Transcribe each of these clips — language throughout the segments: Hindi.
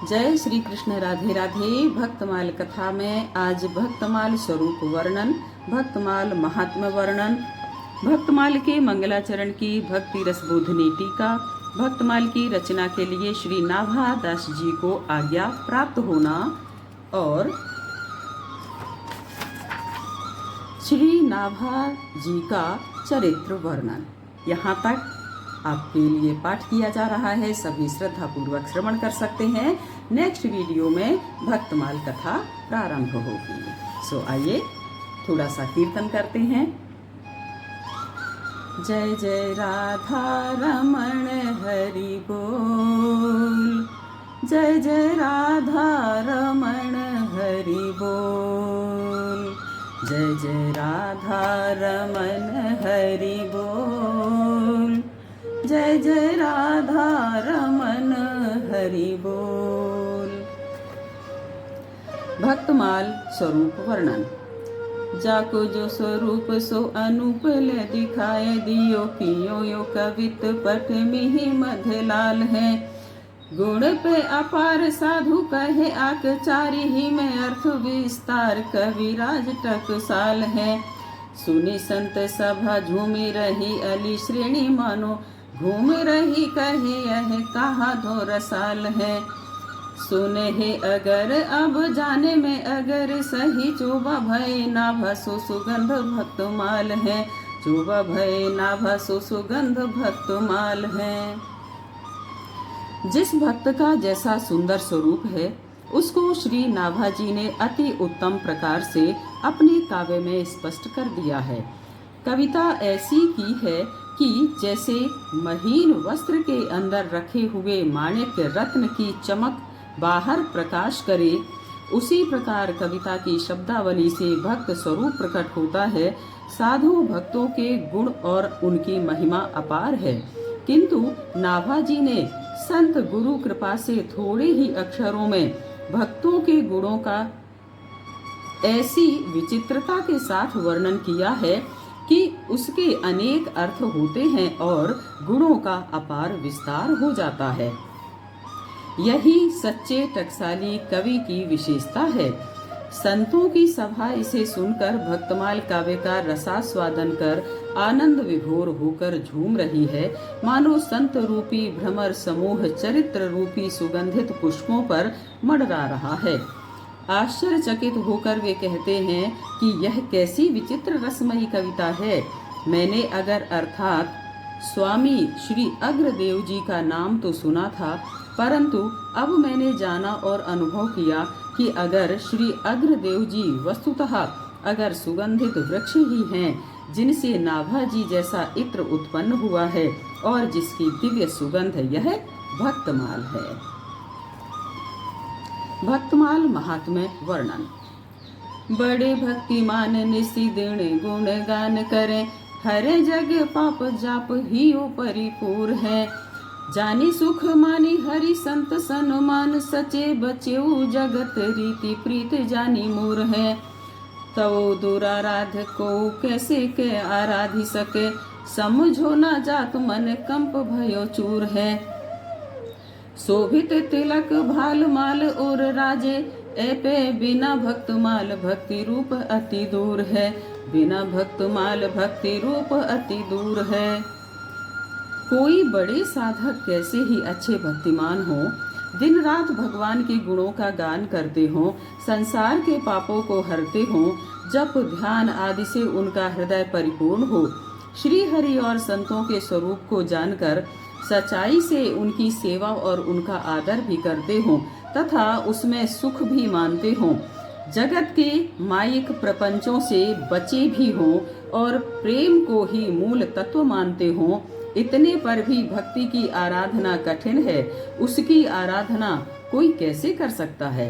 जय श्री कृष्ण। राधे राधे। भक्तमाल कथा में आज भक्तमाल स्वरूप वर्णन, भक्तमाल महात्मा वर्णन, भक्तमाल के मंगलाचरण की भक्ति रसबोधनी टीका, भक्तमाल की रचना के लिए श्री नाभा दास जी को आज्ञा प्राप्त होना और श्री नाभा जी का चरित्र वर्णन। यहाँ तक आपके लिए पाठ किया जा रहा है, सभी श्रद्धा पूर्वक श्रवण कर सकते हैं। नेक्स्ट वीडियो में भक्तमाल कथा प्रारंभ होगी। सो आइए थोड़ा सा कीर्तन करते हैं। जय जय राधा रमण हरि बोल, जय जय राधा रमण हरि बोल, जय जय राधा रमण हरि बोल, जय जय राधा रमन हरि बोल। भक्तमाल स्वरूप वर्णन। जाको जो स्वरूप सो अनुपल दिखाए दियो, कियो यो कवित पठ मिहि मधलाल है। गुण पे अपार साधु कहे आकचारी, ही में अर्थ विस्तार कविराज टकसाल है। सुनी संत सभा झूमी रही, अली श्रेणी मानो घूम रही, कहे यह कहा दो रसाल है। सुने हे अगर अब जाने में अगर, सही चोबा भय नाभा सो सुगंध भक्तमाल है। चोबा भय नाभा सो सुगंध भक्तमाल है। जिस भक्त का जैसा सुंदर स्वरूप है, उसको श्री नाभा जी ने अति उत्तम प्रकार से अपने काव्य में स्पष्ट कर दिया है। कविता ऐसी की है कि जैसे महीन वस्त्र के अंदर रखे हुए माणिक रत्न की चमक बाहर प्रकाश करे, उसी प्रकार कविता की शब्दावली से भक्त स्वरूप प्रकट होता है। साधु भक्तों के गुण और उनकी महिमा अपार है, किंतु नाभा जी ने संत गुरु कृपा से थोड़े ही अक्षरों में भक्तों के गुणों का ऐसी विचित्रता के साथ वर्णन किया है कि उसके अनेक अर्थ होते हैं और गुणों का अपार विस्तार हो जाता है। यही सच्चे टकसाली कवि की विशेषता है। संतों की सभा इसे सुनकर भक्तमाल काव्य का रसास्वादन कर आनंद विभोर होकर झूम रही है, मानो संत रूपी भ्रमर समूह चरित्र रूपी सुगंधित पुष्पों पर मंडरा रहा है। आश्चर्यचकित होकर वे कहते हैं कि यह कैसी विचित्र रसमयी कविता है। मैंने अगर अर्थात स्वामी श्री अग्रदेव जी का नाम तो सुना था, परंतु अब मैंने जाना और अनुभव किया कि अगर श्री अग्रदेव जी वस्तुतः अगर सुगंधित वृक्ष ही हैं, जिनसे नाभा जी जैसा इत्र उत्पन्न हुआ है और जिसकी दिव्य सुगंध यह भक्तमाल है। भक्तमाल महात्म्य वर्णन। बड़े भक्तिमान निसी दिन गुण गान करें, हरे जग पाप जाप ही ओ परिपूर है। जानी सुख मानी हरि संत सनुमान, सचे बचेऊ जगत रीति प्रीत जानी मूर है। तव दुराराध को कैसे के आराधी सके, समझो ना जात मन कंप भयो चूर है। शोभित तिलक भाल माल और राजे, ऐपे बिना भक्तमाल भक्ति रूप अति दूर है। बिना भक्तमाल भक्ति रूप अति दूर है। कोई बड़े साधक कैसे ही अच्छे भक्तिमान हो, दिन रात भगवान के गुणों का गान करते हो, संसार के पापों को हरते हो, जप ध्यान आदि से उनका हृदय परिपूर्ण हो, श्री हरि और संतों के स्वरूप को जानकर सच्चाई से उनकी सेवा और उनका आदर भी करते हो तथा उसमें सुख भी मानते हो, जगत के मायिक प्रपंचों से बचे भी हो और प्रेम को ही मूल तत्व मानते हो, इतने पर भी भक्ति की आराधना कठिन है। उसकी आराधना कोई कैसे कर सकता है।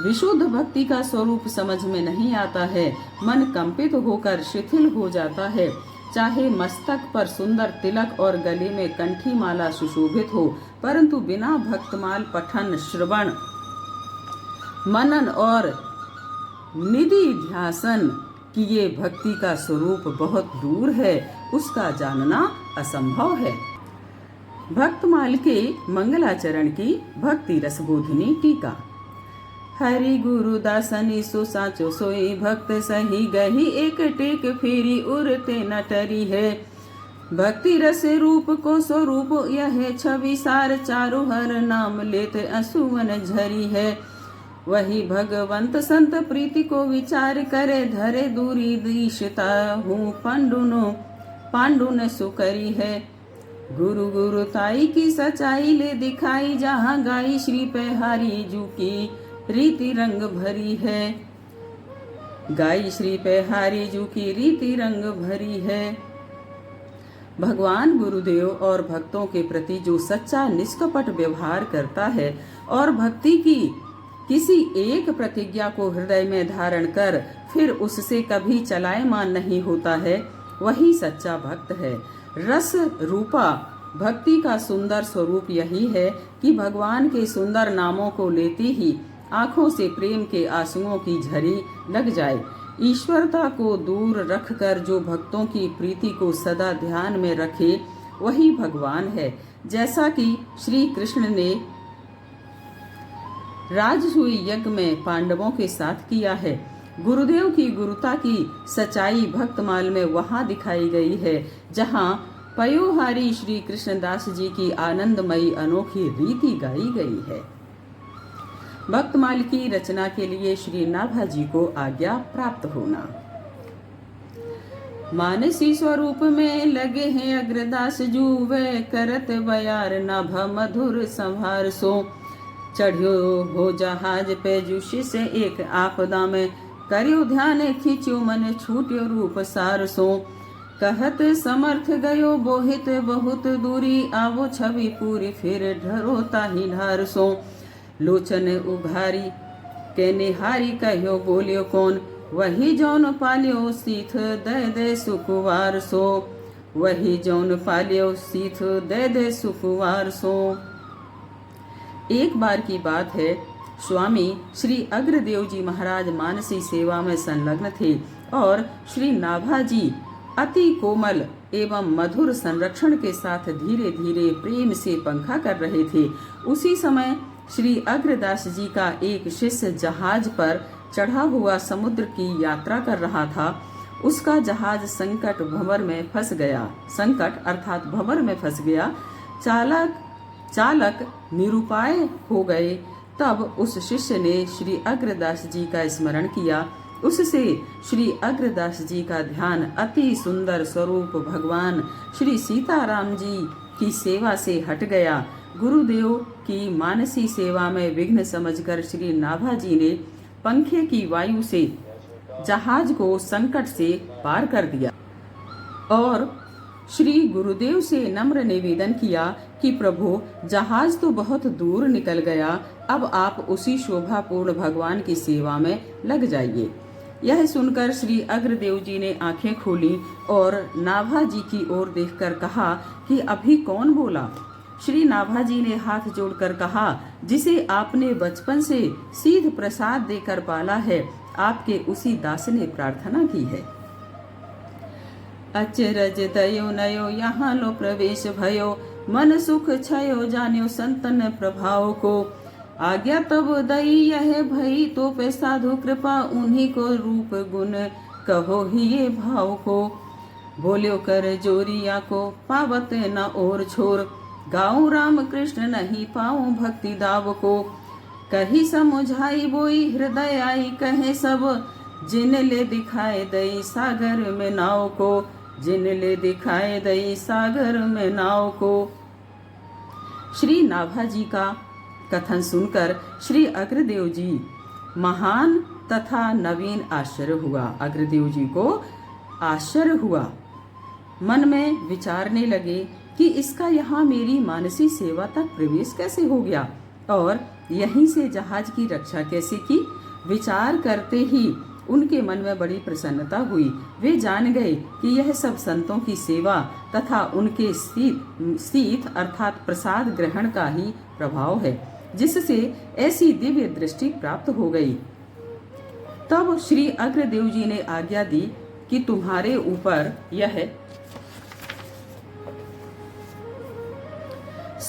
विशुद्ध भक्ति का स्वरूप समझ में नहीं आता है, मन कंपित होकर शिथिल हो जाता है। चाहे मस्तक पर सुंदर तिलक और गले में कंठी माला सुशोभित हो, परंतु बिना भक्तमाल पठन श्रवण मनन और निधि ध्यासन किए भक्ति का स्वरूप बहुत दूर है, उसका जानना असंभव है। भक्तमाल के मंगलाचरण की भक्ति रसबोधिनी टीका। हरि गुरु दासनी सो साचो सोई, भक्त सही गही एक टेक फेरी उरते न टरी है। भक्ति रस रूप को स्वरूप यह छवि सार, चारु हर नाम लेत असुवन झरी है। वही भगवंत संत प्रीति को विचार करे, धरे दूरी दीशता हूँ पांडुन सुकरी है। गुरु गुरु ताई की सच्चाई ले दिखाई, जहाँ गाई श्री पेहारी जू की रीति रंग भरी है। गाई श्री पेहारी जू की रीति रंग भरी है। भगवान गुरुदेव और भक्तों के प्रति जो सच्चा निष्कपट व्यवहार करता है और भक्ति की किसी एक प्रतिज्ञा को हृदय में धारण कर फिर उससे कभी चलायमान नहीं होता है, वही सच्चा भक्त है। रस रूपा भक्ति का सुंदर स्वरूप यही है कि भगवान के सुंदर नामों को लेते ही आंखों से प्रेम के आंसुओं की झरी लग जाए। ईश्वरता को दूर रखकर जो भक्तों की प्रीति को सदा ध्यान में रखे वही भगवान है। जैसा कि श्री कृष्ण ने राजसूय यज्ञ में पांडवों के साथ किया है। गुरुदेव की गुरुता की सच्चाई भक्तमाल में वहां दिखाई गई है जहां पयोहारी श्री कृष्णदास जी की आनंदमयी अनोखी रीति गाई गई है। भक्तमाल की रचना के लिए श्री नाभा जी को आज्ञा प्राप्त होना। मानसी स्वरूप में लगे हैं अग्रदास जू, वे करत बयार नाभा मधुर संभार सो। चढ़ियो हो जहाज पे जुशी से एक आपदा में, करियो ध्यान खींचो मन छूटियो रूप सार सो। कहत समर्थ गयो बोहित बहुत दूरी, आवो छवि पूरी फिर ढरो ताही ढार सो। लोचन उघारी के निहारी कहो बोलियो कौन, वही जौन पालियो सीथ दे दे सुकुवार सो। वही जौन पालियो सीथ दे दे सुकुवार सो। एक बार की बात है, स्वामी श्री अग्रदेव जी महाराज मानसी सेवा में संलग्न थे और श्री नाभा जी अति कोमल एवं मधुर संरक्षण के साथ धीरे धीरे प्रेम से पंखा कर रहे थे। उसी समय श्री अग्रदास जी का एक शिष्य जहाज पर चढ़ा हुआ समुद्र की यात्रा कर रहा था। उसका जहाज संकट भंवर में फंस गया। संकट अर्थात भंवर में फंस गया। चालक निरुपाय हो गए। तब उस शिष्य ने श्री अग्रदास जी का स्मरण किया। उससे श्री अग्रदास जी का ध्यान अति सुंदर स्वरूप भगवान श्री सीताराम जी की सेवा से हट गया। गुरुदेव की मानसी सेवा में विघ्न समझकर श्री नाभा जी ने पंखे की वायु से जहाज को संकट से पार कर दिया और श्री गुरुदेव से नम्र निवेदन किया कि प्रभु, जहाज तो बहुत दूर निकल गया, अब आप उसी शोभापूर्ण भगवान की सेवा में लग जाइए। यह सुनकर श्री अग्रदेव जी ने आंखें खोली और नाभा जी की ओर देखकर कहा कि अभी कौन बोला। श्री नाभा जी ने हाथ जोड़कर कहा, जिसे आपने बचपन से सीध प्रसाद देकर पाला है, आपके उसी दास ने प्रार्थना की है। अचरज दयो नयो यहाँ लो प्रवेश भयो, मन सुख छयो जान्यो संतन प्रभाव को। आज्ञा तब दई यह भई, तो पे साधु कृपा उन्हीं को रूप गुण कहो ही ये भाव को। बोल्यो कर जोरिया को पावत न और छोर, गाऊं राम कृष्ण नहीं पाऊं भक्ति दाव को। कही समुझाई बोई हृदय आई कहे सब, जिन ले दिखाए दई सागर में नाव को। जिन ले दिखाए दई सागर में नाव को। श्री नाभा जी का कथन सुनकर श्री अग्रदेव जी महान तथा नवीन आश्चर्य हुआ। अग्रदेव जी को आश्चर्य हुआ। मन में विचारने लगे कि इसका यहाँ मेरी मानसी सेवा तक प्रवेश कैसे हो गया और यहीं से जहाज की रक्षा कैसे की। विचार करते ही उनके मन में बड़ी प्रसन्नता हुई। वे जान गए कि यह सब संतों की सेवा तथा उनके शीत अर्थात प्रसाद ग्रहण का ही प्रभाव है, जिससे ऐसी दिव्य दृष्टि प्राप्त हो गई। तब श्री अग्रदेव जी ने आज्ञा दी कि तुम्हारे ऊपर यह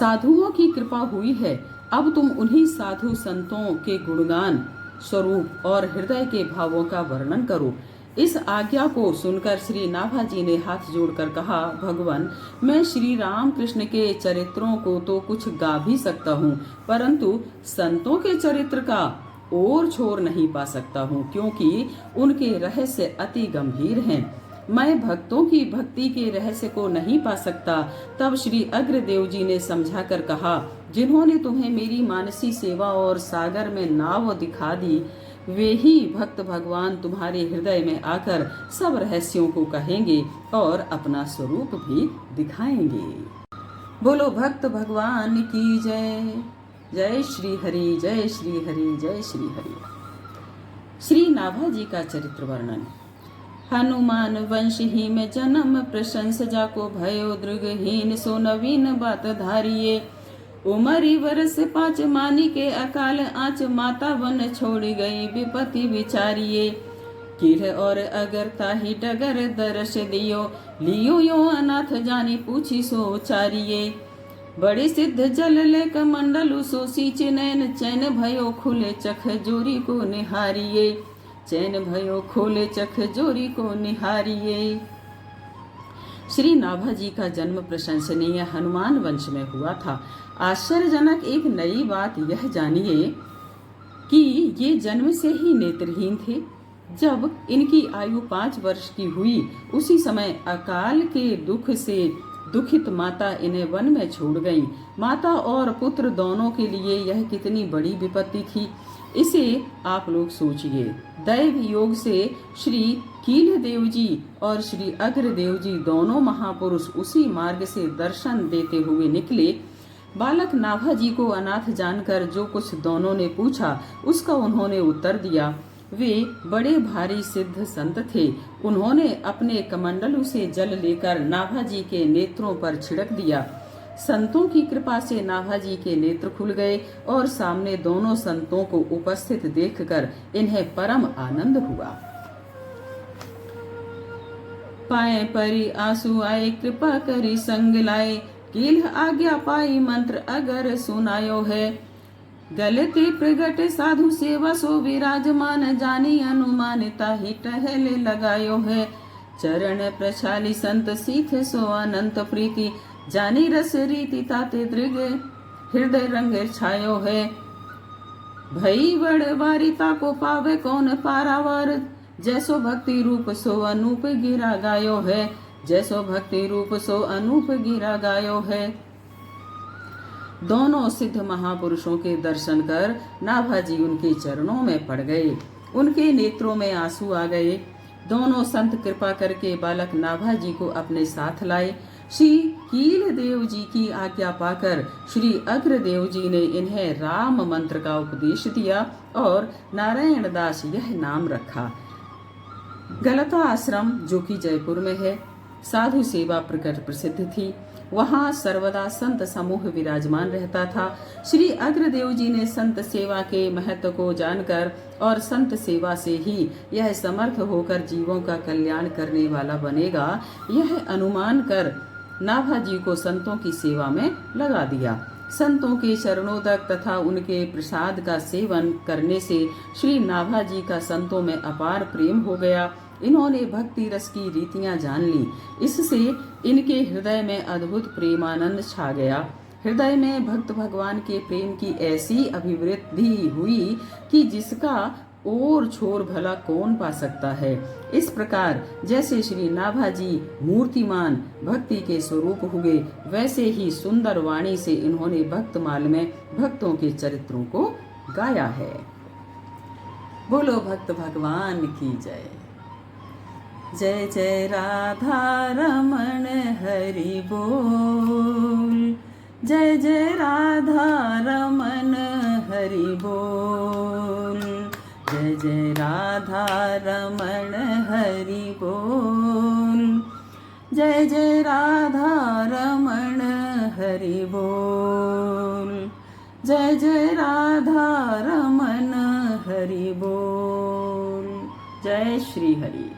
साधुओं की कृपा हुई है, अब तुम उन्हीं साधु संतों के गुणगान, स्वरूप और हृदय के भावों का वर्णन करो। इस आज्ञा को सुनकर श्री नाभाजी ने हाथ जोड़कर कहा, भगवान, मैं श्री राम कृष्ण के चरित्रों को तो कुछ गा भी सकता हूँ, परंतु संतों के चरित्र का और छोर नहीं पा सकता हूँ, क्योंकि उनके रहस्य अति गंभीर हैं। मैं भक्तों की भक्ति के रहस्य को नहीं पा सकता। तब श्री अग्रदेव जी ने समझा कर कहा, जिन्होंने तुम्हें मेरी मानसी सेवा और सागर में नाव दिखा दी, वे ही भक्त भगवान तुम्हारे हृदय में आकर सब रहस्यों को कहेंगे और अपना स्वरूप भी दिखाएंगे। बोलो भक्त भगवान की जय। जय श्री हरि, जय श्री हरि, जय श्री हरि। श्री नाभाजी का चरित्र वर्णन। हनुमान वंश ही में जन्म, प्रशंस जाको भयो दृगहीन, सो नवीन बात धारिये। उमरी वर्ष 5 मानी के अकाल आँच, माता वन छोड़ गई विपत्ति विचारिये। किर और अगर ताही डगर दर्श दियो, लियो यो अनाथ जानी पूछी सो उचारिये। बड़े सिद्ध जल ले कमंडलु सो सींच नैन, चैन भयो खुले चख जोरी को निहारिये। चैन भयो खोले चख जोरी को निहारिये। श्री नाभाजी का जन्म प्रशंसनीय हनुमान वंश में हुआ था। आश्चर्यजनक एक नई बात यह जानिए कि ये जन्म से ही नेत्रहीन थे। जब इनकी आयु 5 वर्ष की हुई, उसी समय अकाल के दुख से दुखित माता इन्हें वन में छोड़ गई। माता और पुत्र दोनों के लिए यह कितनी बड़ी विपत्ति थी, इसे आप लोग सोचिए। दैव योग से श्री कीलदेव जी और श्री अग्रदेव जी दोनों महापुरुष उसी मार्ग से दर्शन देते हुए निकले। बालक नाभाजी को अनाथ जानकर जो कुछ दोनों ने पूछा, उसका उन्होंने उत्तर दिया। वे बड़े भारी सिद्ध संत थे। उन्होंने अपने कमंडलू से जल लेकर नाभाजी के नेत्रों पर छिड़क दिया। संतों की कृपा से नाभाजी के नेत्र खुल गए और सामने दोनों संतों को उपस्थित देखकर इन्हें परम आनंद हुआ। पाए परी आंसू आए, कृपा करी संग लाए, कील आज्ञा पाई मंत्र अगर सुनायो है। गलते प्रगट साधु सेवा सो विराजमान, जानी अनुमानिता ही टहले लगायो है। चरण प्रछाली संत सीथ सो अनंत प्रीति, जानी रस रीति ताते दृग हृदय रंग छायो है। भई बड़ वारिता को पावे कौन पारावार, जैसो भक्ति रूप सो अनूप गिरा गायो है। जैसो भक्ति रूप सो अनूप गिरा गायो है। दोनों सिद्ध महापुरुषों के दर्शन कर नाभाजी उनके चरणों में पड़ गए। उनके नेत्रों में आंसू आ गए। दोनों संत कृपा करके बालक नाभाजी को अपने साथ लाए। श्री कीलदेव जी की आज्ञा पाकर श्री अग्रदेव जी ने इन्हें राम मंत्र का उपदेश दिया और नारायण दास यह नाम रखा। गलता आश्रम, जो कि जयपुर में है, साधु सेवा प्रकट प्रसिद्ध थी। वहाँ सर्वदा संत समूह विराजमान रहता था। श्री अग्रदेव जी ने संत सेवा के महत्व को जानकर और संत सेवा से ही यह समर्थ होकर जीवों का कल्याण करने वाला बनेगा, यह अनुमान कर नाभाजी को संतों की सेवा में लगा दिया। संतों के चरणोदक तथा उनके प्रसाद का सेवन करने से श्री नाभाजी का संतों में अपार प्रेम हो गया। इन्होंने भक्ति रस की रीतियां जान ली। इससे इनके हृदय में अद्भुत प्रेमानंद छा गया। हृदय में भक्त भगवान के प्रेम की ऐसी अभिवृद्धि हुई कि जिसका और छोर भला कौन पा सकता है। इस प्रकार जैसे श्री नाभाजी मूर्तिमान भक्ति के स्वरूप हुए, वैसे ही सुंदर वाणी से इन्होंने भक्तमाल में भक्तों के चरित्रों को गाया है। बोलो भक्त भगवान की जय। जय जय राधा रमण हरि बोल। जय जय राधा रमण हरि बोल। जय जय राधा रमण हरि बोल। जय जय राधा रमण हरि बोल। जय जय राधा रमण हरि बोल। जय श्री हरि।